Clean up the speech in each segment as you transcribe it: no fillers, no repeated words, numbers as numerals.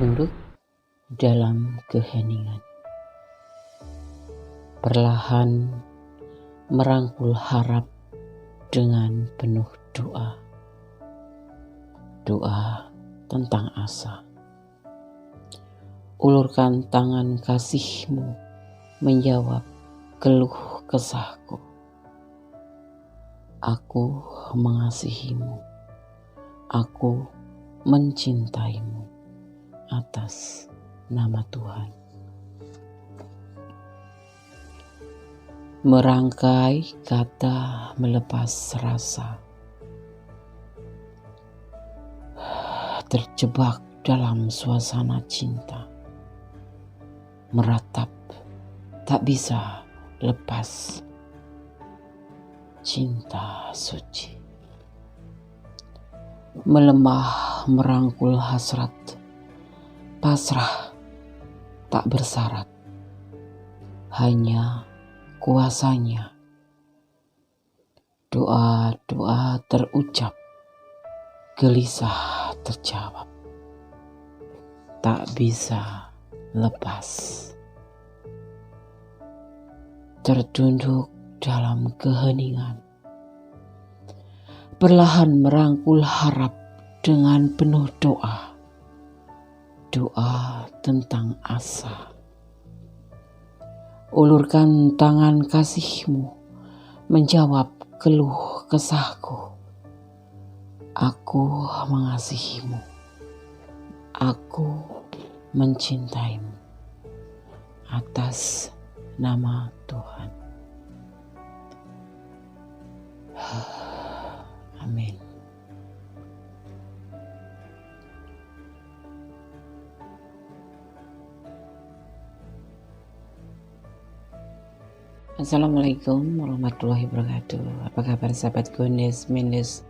Tunduk dalam keheningan, perlahan merangkul harap dengan penuh doa. Doa tentang asa. Ulurkan tangan kasih-Mu menjawab keluh kesahku. Aku mengasihi-Mu. Aku mencintaimu atas nama Tuhan. Merangkai kata melepas rasa, terjebak dalam suasana cinta, meratap tak bisa lepas cinta suci. Melemah merangkul hasrat, pasrah tak bersyarat, hanya kuasanya. Doa-doa terucap, gelisah terjawab, tak bisa lepas. Tertunduk dalam keheningan, perlahan merangkul harap dengan penuh doa. Doa tentang asa. Ulurkan tangan kasih-Mu menjawab keluh kesahku. Aku mengasihi-Mu. Aku mencintaimu atas nama Tuhan. Amin. Assalamualaikum warahmatullahi wabarakatuh. Apa kabar sahabat Gondes Mendes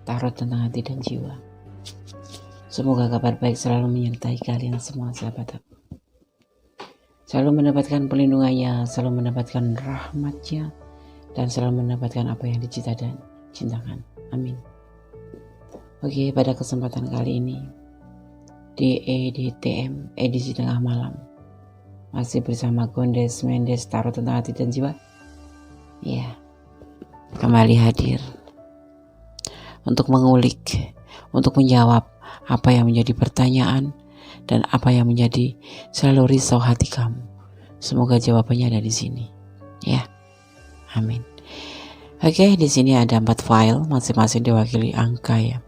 Tarot tentang hati dan jiwa? Semoga kabar baik selalu menyertai kalian semua sahabat aku. Selalu mendapatkan perlindungannya, selalu mendapatkan rahmatnya, dan selalu mendapatkan apa yang dicita dan cintakan. Amin. Oke, pada kesempatan kali ini di EDTM edisi tengah malam masih bersama Gondes Mendes Tarot tentang hati dan jiwa. Ya, kembali hadir untuk mengulik, untuk menjawab apa yang menjadi pertanyaan dan apa yang menjadi selalu risau hati kamu. Semoga jawabannya ada di sini. Ya, amin. Oke, di sini ada 4 file, masing-masing diwakili angka ya.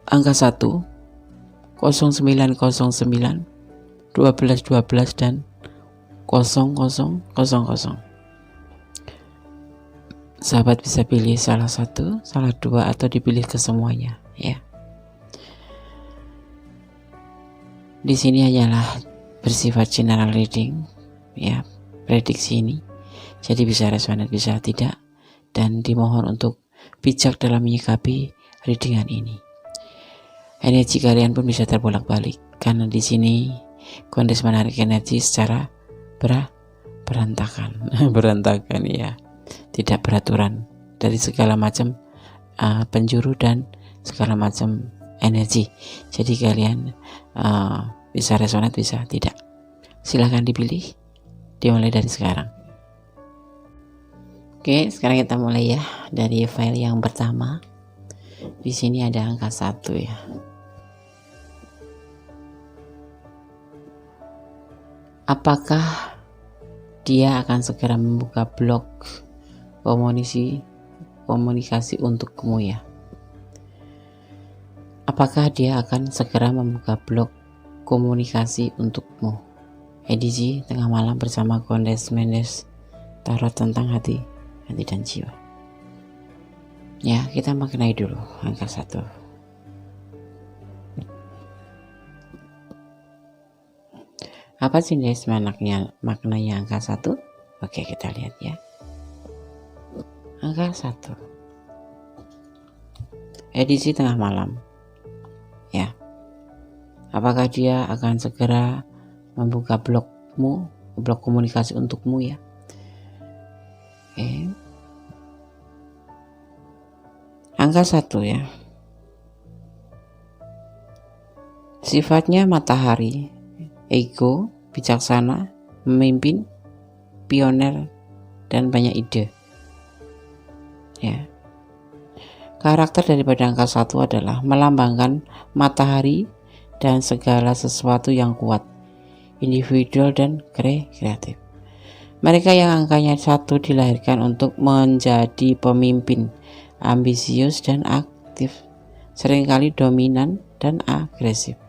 Angka 1, 0909, 1212 dan 0000. Sahabat bisa pilih salah satu, salah dua, atau dipilih kesemuanya ya. Di sini hanyalah bersifat general reading ya, prediksi ini. Jadi bisa resonate, bisa tidak, dan dimohon untuk bijak dalam menyikapi readingan ini. Energi kalian pun bisa terbolak-balik karena di sini Gondes menarik energi secara berantakan, berantakan ya, tidak beraturan dari segala macam penjuru dan segala macam energi. Jadi kalian bisa resonate, bisa tidak. Silahkan dipilih, dimulai dari sekarang. Oke, sekarang kita mulai ya dari file yang pertama. Di sini ada angka 1 ya. Apakah dia akan segera membuka blog komunikasi untukmu ya? Apakah dia akan segera membuka blog komunikasi untukmu? Edisi tengah malam bersama Gondes Mendes Tarot tentang hati dan jiwa. Ya, kita maknai dulu angka 1. Apa sih guys maknanya angka 1? Oke, kita lihat ya. Angka 1. Edisi tengah malam. Ya. Apakah dia akan segera membuka blogmu, blog komunikasi untukmu ya? Oke. Angka 1 ya. Sifatnya matahari, ego, bijaksana, memimpin, pioner, dan banyak ide. Ya. Karakter daripada angka 1 adalah melambangkan matahari dan segala sesuatu yang kuat, individual dan kreatif. Mereka yang angkanya 1 dilahirkan untuk menjadi pemimpin, ambisius dan aktif, seringkali dominan dan agresif.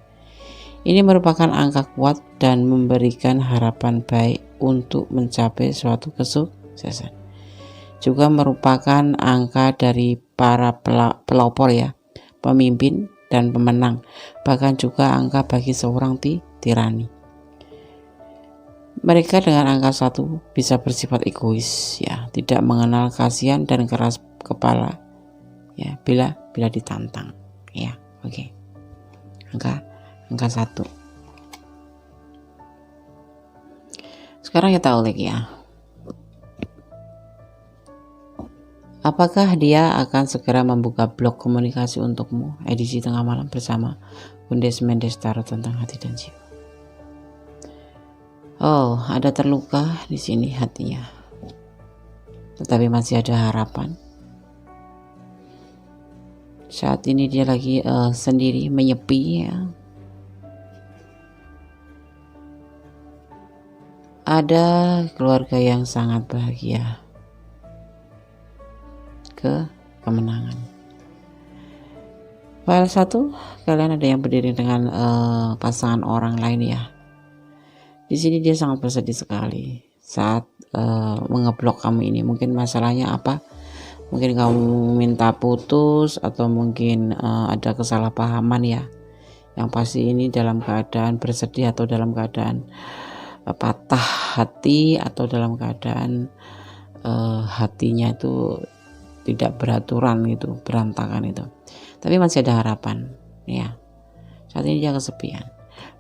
Ini merupakan angka kuat dan memberikan harapan baik untuk mencapai suatu kesuksesan. Juga merupakan angka dari para pelopor ya, pemimpin dan pemenang, bahkan juga angka bagi seorang tirani. Mereka dengan angka 1 bisa bersifat egois ya, tidak mengenal kasihan dan keras kepala ya bila ditantang ya. Oke. Angka 1. Sekarang kita ulik ya. Apakah dia akan segera membuka blog komunikasi untukmu? Edisi tengah malam bersama Gundes Mendes Tarot tentang hati dan jiwa. Oh, ada terluka di sini hatinya. Tetapi masih ada harapan. Saat ini dia lagi sendiri menyepi ya. Ada keluarga yang sangat bahagia. Kemenangan. File 1, kalian ada yang berdiri dengan pasangan orang lain ya. Di sini dia sangat bersedih sekali saat mengeblok kamu ini. Mungkin masalahnya apa? Mungkin kamu minta putus atau mungkin ada kesalahpahaman ya. Yang pasti ini dalam keadaan bersedih atau dalam keadaan patah hati atau dalam keadaan hatinya itu tidak beraturan gitu, berantakan itu. Tapi masih ada harapan ya. Saat ini dia kesepian.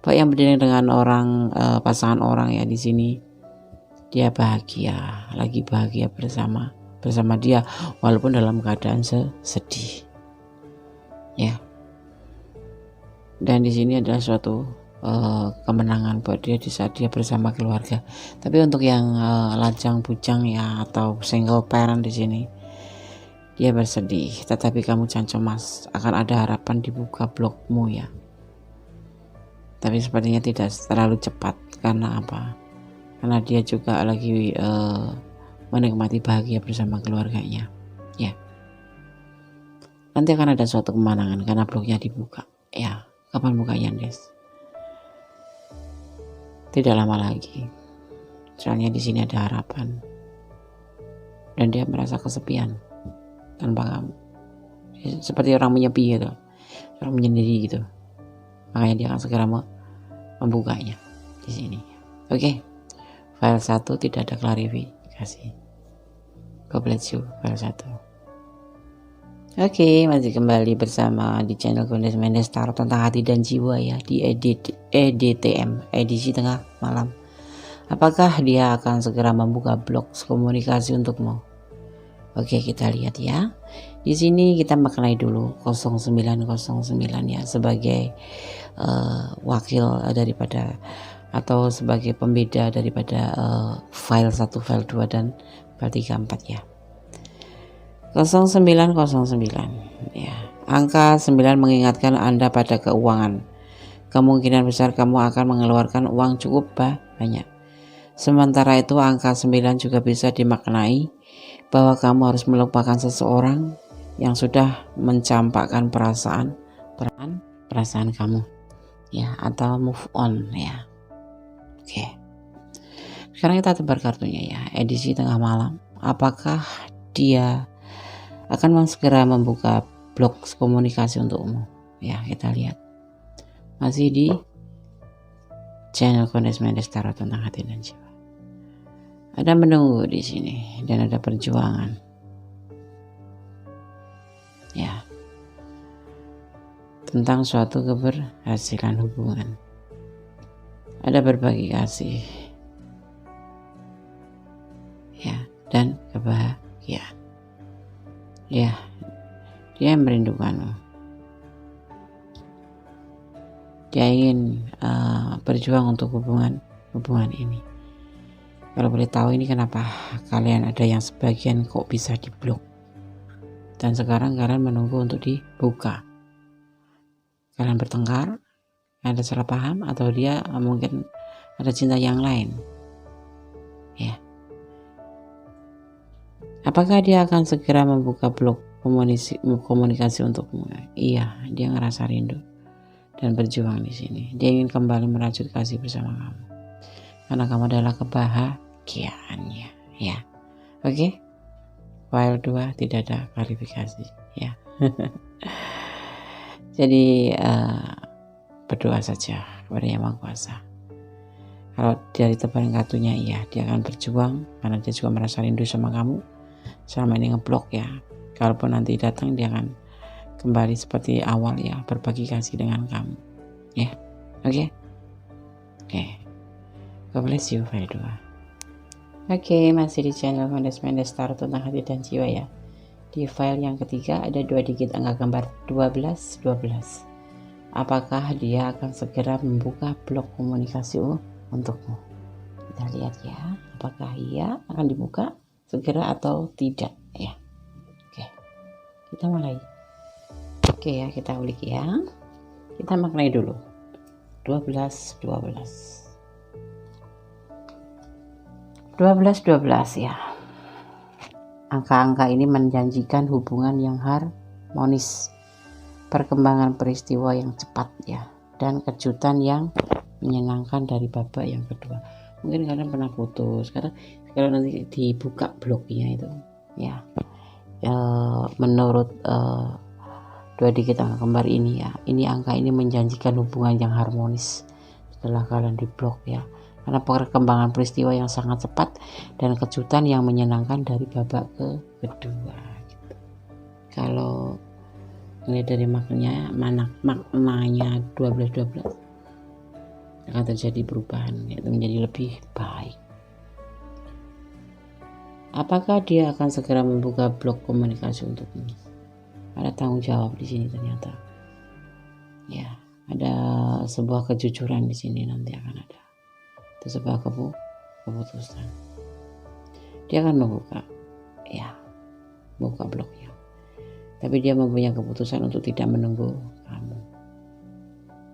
Baik yang berdiri dengan orang pasangan orang ya, di sini dia bahagia, lagi bahagia bersama dia walaupun dalam keadaan sedih. Ya. Dan di sini adalah suatu kemenangan buat dia di saat dia bersama keluarga. Tapi untuk yang lajang bujang ya atau single parent di sini, dia bersedih, tetapi kamu jangan cemas, akan ada harapan dibuka blogmu ya. Tapi sepertinya tidak terlalu cepat. Karena apa? Karena dia juga lagi menikmati bahagia bersama keluarganya ya. Nanti akan ada suatu kemenangan karena blognya dibuka ya. Kapan bukanya, Des? Tidak lama lagi. Soalnya di sini ada harapan. Dan dia merasa kesepian tanpa kamu, seperti orang menyepi gitu, orang menyendiri gitu. Makanya dia akan segera membukanya di sini. Oke. File 1 tidak ada klarifikasi. God bless you. File 1. Oke, masih kembali bersama di channel Gundes Mendes Tarot tentang hati dan jiwa ya, di EDTM, edisi tengah malam. Apakah dia akan segera membuka blog komunikasi untukmu? Oke, kita lihat ya. Di sini kita maknai dulu 0909 ya sebagai wakil daripada atau sebagai pembeda daripada file 1, file 2 dan file 3, 4 ya. 0909 ya. Angka 9 mengingatkan Anda pada keuangan. Kemungkinan besar kamu akan mengeluarkan uang cukup banyak. Sementara itu angka 9 juga bisa dimaknai bahwa kamu harus melupakan seseorang yang sudah mencampakkan perasaan kamu ya, atau move on ya. Oke. Sekarang kita tebar kartunya ya, edisi tengah malam. Apakah dia akan segera membuka blog komunikasi untukmu? Ya, kita lihat. Masih di channel Gundes Mendes Tarot tentang hati dan jiwa. Ada menunggu di sini dan ada perjuangan. Ya. Tentang suatu keberhasilan hubungan. Ada berbagi kasih. Ya, dan kebahagiaan. Ya. Dia merindukanmu. dia ingin berjuang untuk hubungan ini. Kalau boleh tahu ini kenapa kalian ada yang sebagian kok bisa diblok dan sekarang kalian menunggu untuk dibuka. Kalian bertengkar, ada salah paham, atau dia mungkin ada cinta yang lain, ya. Apakah dia akan segera membuka blok komunikasi untukmu? Iya, dia ngerasa rindu dan berjuang di sini. Dia ingin kembali merajut kasih bersama kamu, karena kamu adalah kebahagiaannya, ya. Oke, file 2 tidak ada klarifikasi, ya. Jadi berdoa saja kepada Yang Maha Kuasa. Kalau dari tebaran kartunya, iya, dia akan berjuang karena dia juga merasa rindu sama kamu. Selama ini ngeblok, ya. Kalaupun nanti datang, dia akan kembali seperti awal, ya, berbagi kasih dengan kamu, ya. Oke. God bless you, file 2. Oke, masih di channel Mendes Tarot tentang hati dan jiwa, ya. Di file yang ketiga ada 2 digit angka gambar 12. Apakah dia akan segera membuka blok komunikasi untukmu? Kita lihat, ya, apakah ia akan dibuka segera atau tidak, ya. Oke, kita mulai. Oke, ya, kita ulik, ya. Kita maknai dulu. 12, ya. Angka-angka ini menjanjikan hubungan yang harmonis, perkembangan peristiwa yang cepat, ya, dan kejutan yang menyenangkan dari babak yang kedua. Mungkin kalian pernah putus, karena kalau nanti dibuka bloknya itu, ya, menurut 2 digit angka kembar ini, ya, ini angka ini menjanjikan hubungan yang harmonis setelah kalian diblok, ya, karena perkembangan peristiwa yang sangat cepat dan kejutan yang menyenangkan dari babak kedua, gitu. Kalau melihat dari maknanya 12 akan terjadi perubahan, yaitu menjadi lebih baik. Apakah dia akan segera membuka blok komunikasi untukmu? Ada tanggung jawab di sini ternyata, ya. Ada sebuah kejujuran di sini nanti akan ada. Itu sebuah keputusan. Dia akan membuka, ya, buka bloknya. Tapi dia mempunyai keputusan untuk tidak menunggu kamu.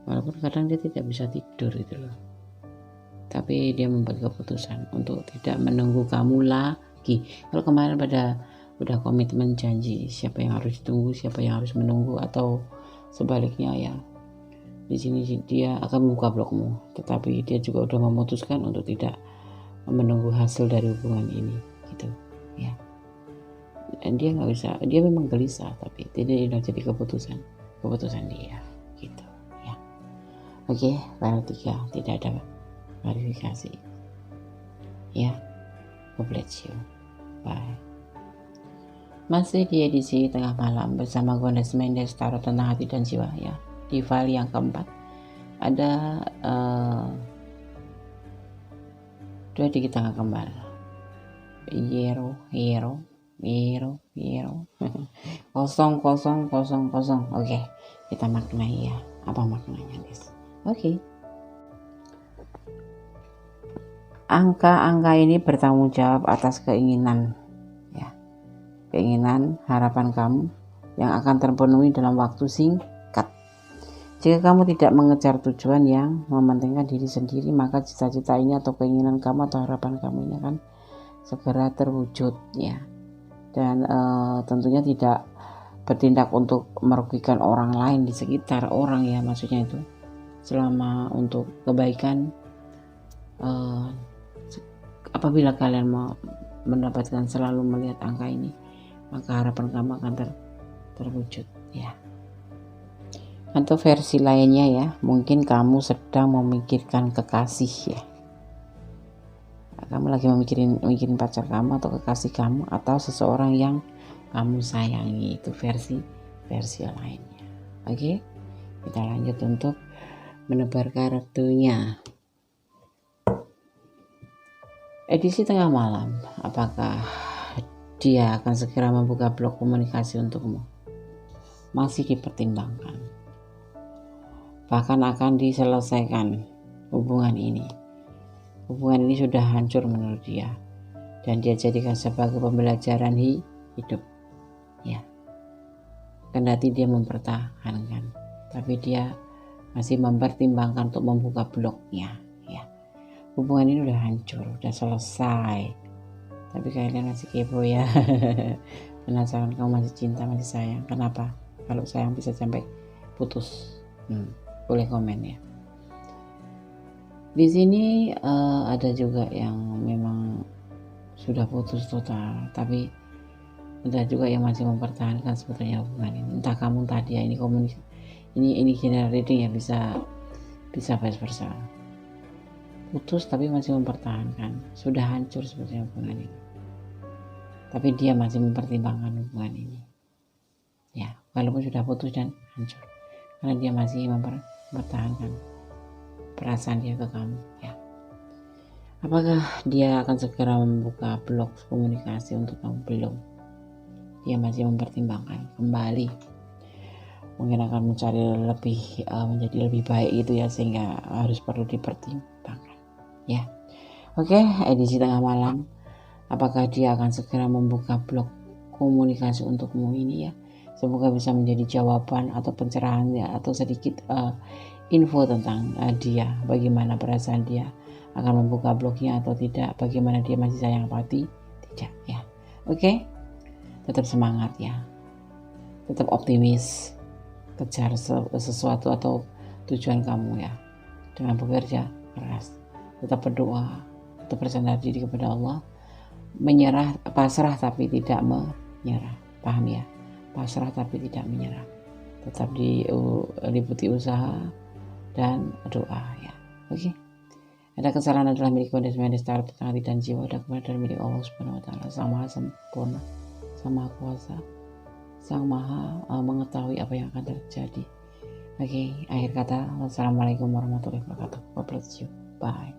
Walaupun kadang dia tidak bisa tidur itu loh. Tapi dia membuat keputusan untuk tidak menunggu kamu lagi. Kalau kemarin udah komitmen janji siapa yang harus ditunggu, siapa yang harus menunggu, atau sebaliknya, ya. Di sini dia akan membuka blokmu, tetapi dia juga udah memutuskan untuk tidak menunggu hasil dari hubungan ini, gitu, ya. Dan dia nggak bisa, dia memang gelisah, tapi tidak jadi keputusan dia, gitu, ya. Oke, file 3 tidak ada klarifikasi, ya. God bless you, bye. Masih di edisi tengah malam bersama Gondes Mendes Tarot tentang hati dan jiwa, ya. Di file yang keempat ada 2 digit angka kembar, hero 0000. Oke, kita maknai, ya, apa maknanya, guys. Oke. Angka-angka ini bertanggung jawab atas keinginan, ya, keinginan harapan kamu yang akan terpenuhi dalam waktu singkat. Jika kamu tidak mengejar tujuan yang mementingkan diri sendiri, maka cita-cita ini atau keinginan kamu atau harapan kamu ini akan segera terwujud, ya. Dan tentunya tidak bertindak untuk merugikan orang lain di sekitar orang, ya, maksudnya itu selama untuk kebaikan. Apabila kalian mau mendapatkan selalu melihat angka ini, maka harapan kamu akan terwujud, ya. Atau versi lainnya, ya, mungkin kamu sedang memikirkan kekasih, ya. Kamu lagi mikirin pacar kamu atau kekasih kamu atau seseorang yang kamu sayangi. Itu versi lainnya. Oke, kita lanjut untuk menebar kartunya. Edisi tengah malam, apakah dia akan segera membuka blok komunikasi untukmu? Masih dipertimbangkan. bahkan akan diselesaikan hubungan ini. Hubungan ini sudah hancur menurut dia, dan dia jadikan sebagai pembelajaran hidup. Ya, kendati dia mempertahankan, tapi dia masih mempertimbangkan untuk membuka blognya. Ya, hubungan ini udah hancur, udah selesai, tapi kalian masih kepo ya. Penasaran, kamu masih cinta, masih sayang? Kenapa? Kalau sayang bisa sampai putus? Boleh komen ya. Di sini ada juga yang memang sudah putus total, tapi ada juga yang masih mempertahankan sebetulnya hubungan ini. Entah kamu tadi ya, ini general reading ya, bisa vice versa. Putus tapi masih mempertahankan, sudah hancur sebetulnya hubungan ini, tapi dia masih mempertimbangkan hubungan ini. Ya, walaupun sudah putus dan hancur, karena dia masih mempertahankan perasaan dia ke kamu. Ya, apakah dia akan segera membuka blog komunikasi untuk kamu? Belum. Dia masih mempertimbangkan kembali, mungkin akan mencari menjadi lebih baik itu ya, sehingga harus perlu dipertimbangkan ya. Oke, edisi tengah malam, apakah dia akan segera membuka blog komunikasi untukmu ini ya? Semoga bisa menjadi jawaban atau pencerahan ya, atau sedikit info tentang dia, bagaimana perasaan dia, akan membuka blognya atau tidak, bagaimana dia masih sayang apa tidak ya. Oke, tetap semangat ya, tetap optimis, kejar sesuatu atau tujuan kamu ya, dengan bekerja keras, tetap berdoa, tetap bersandar diri kepada Allah, pasrah tapi tidak menyerah. Paham ya? Pasrah tapi tidak menyerah, tetap diliputi usaha dan doa ya. Oke. Ada kesalahan adalah milik Gondes tarot hati dan jiwa, ada kebenaran dari milik Allah Subhanahu wa taala, Sang Maha Sempurna, Sang Maha Kuasa, Sang Maha mengetahui apa yang akan terjadi. Oke, akhir kata, wassalamualaikum warahmatullahi wabarakatuh. God bless you. Bye.